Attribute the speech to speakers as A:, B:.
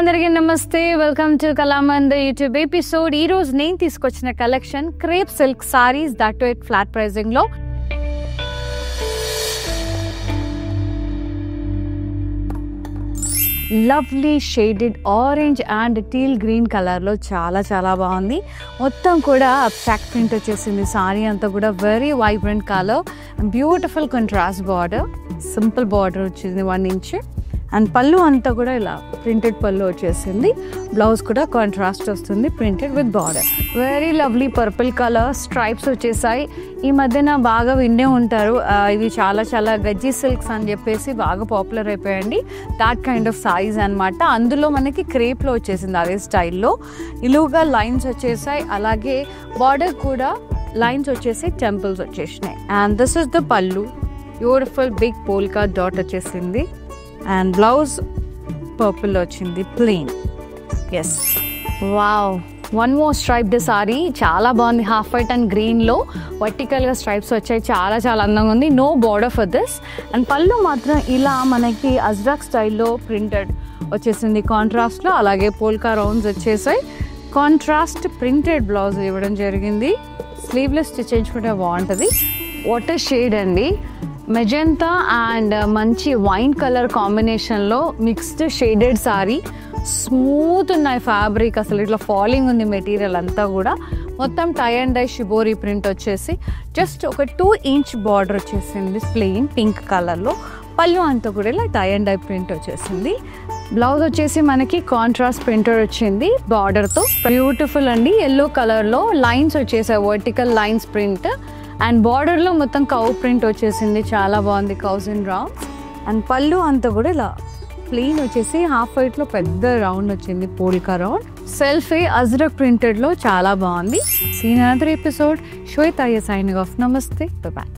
A: అందరికీ నమస్తే, welcome to Kalamandir YouTube episode. ఈ రోజు నేను తీసుకొచ్చిన collection crepe silk sarees, that too at flat pricing లో. Lovely shaded orange and teal green కలర్లో చాలా బాగుంది. మొత్తం కూడా అబ్స్ట్రాక్ట్ ప్రింట్ వచ్చేసింది. సారీ అంతా కూడా very vibrant colour, beautiful contrast border, simple border వచ్చింది 1 ఇంచ్. అండ్ పళ్ళు అంతా కూడా ఇలా ప్రింటెడ్ పళ్ళు వచ్చేసింది. బ్లౌజ్ కూడా కాంట్రాస్ట్ వస్తుంది, printed with border. Very lovely purple colour stripes వచ్చేసాయి. ఈ మధ్యన బాగా విండే ఉంటారు, ఇవి చాలా గజ్జీ సిల్క్స్ అని చెప్పేసి బాగా పాపులర్ అయిపోయాయండి. దాట్ కైండ్ ఆఫ్ సైజ్ అనమాట. అందులో మనకి క్రేప్లో వచ్చేసింది అదే స్టైల్లో. ఇలువుగా లైన్స్ వచ్చేసాయి, అలాగే బార్డర్ కూడా లైన్స్ వచ్చేసి టెంపుల్స్ వచ్చేసినాయి. అండ్ దిస్ ఇస్ ద పళ్ళు, బ్యూటిఫుల్ బిగ్ పోల్కా డాట్ వచ్చేసింది. అండ్ బ్లౌజ్ పర్పుల్ వచ్చింది, plain. Yes, wow, one more striped sari, చాలా బాగుంది. హాఫ్ వైట్ అండ్ గ్రీన్లో వర్టికల్గా స్ట్రైప్స్ వచ్చాయి, చాలా అందంగా ఉంది. No border for this. And పళ్ళు మాత్రం ఇలా మనకి అజ్రాక్ స్టైల్లో ప్రింటెడ్ వచ్చేసింది కాంట్రాస్ట్లో, అలాగే పోల్కా రౌండ్స్ వచ్చేసాయి. కాంట్రాస్ట్ ప్రింటెడ్ బ్లౌజ్ ఇవ్వడం జరిగింది. స్లీవ్లెస్ స్టిచ్ చేయించుకుంటే బాగుంటుంది. వాటర్ షేడ్ అండి, మెజెంతా అండ్ మంచి వైన్ కలర్ కాంబినేషన్లో మిక్స్డ్ షేడెడ్ సారీ. స్మూత్ ఉన్నాయి ఫ్యాబ్రిక్, అసలు ఇట్లా ఫాలింగ్ ఉంది మెటీరియల్ అంతా కూడా. మొత్తం tie and dye shibori print వచ్చేసి జస్ట్ ఒక 2 ఇంచ్ బార్డర్ వచ్చేసింది ప్లెయిన్ పింక్ కలర్లో. పళ్ళు అంతా కూడా ఇలా టై అండ్ డై ప్రింట్ వచ్చేసింది. బ్లౌజ్ వచ్చేసి మనకి కాంట్రాస్ట్ ప్రింటర్ వచ్చింది బార్డర్తో. బ్యూటిఫుల్ అండి, ఎల్లో కలర్లో లైన్స్ వచ్చేసాయి, వర్టికల్ లైన్స్ ప్రింట్. అండ్ బార్డర్లో మొత్తం కౌ ప్రింట్ వచ్చేసింది, చాలా బాగుంది, కౌస్ అండ్ రౌండ్స్. అండ్ పళ్ళు అంతా కూడా ఇలా ప్లెయిన్ వచ్చేసి హాఫ్ వైట్లో పెద్ద రౌండ్ వచ్చింది, పోల్కా రౌండ్. సెల్ఫీ అజ్రక్ ప్రింటెడ్లో చాలా బాగుంది. Seen another episode. Shweta signing off. నమస్తే, బై.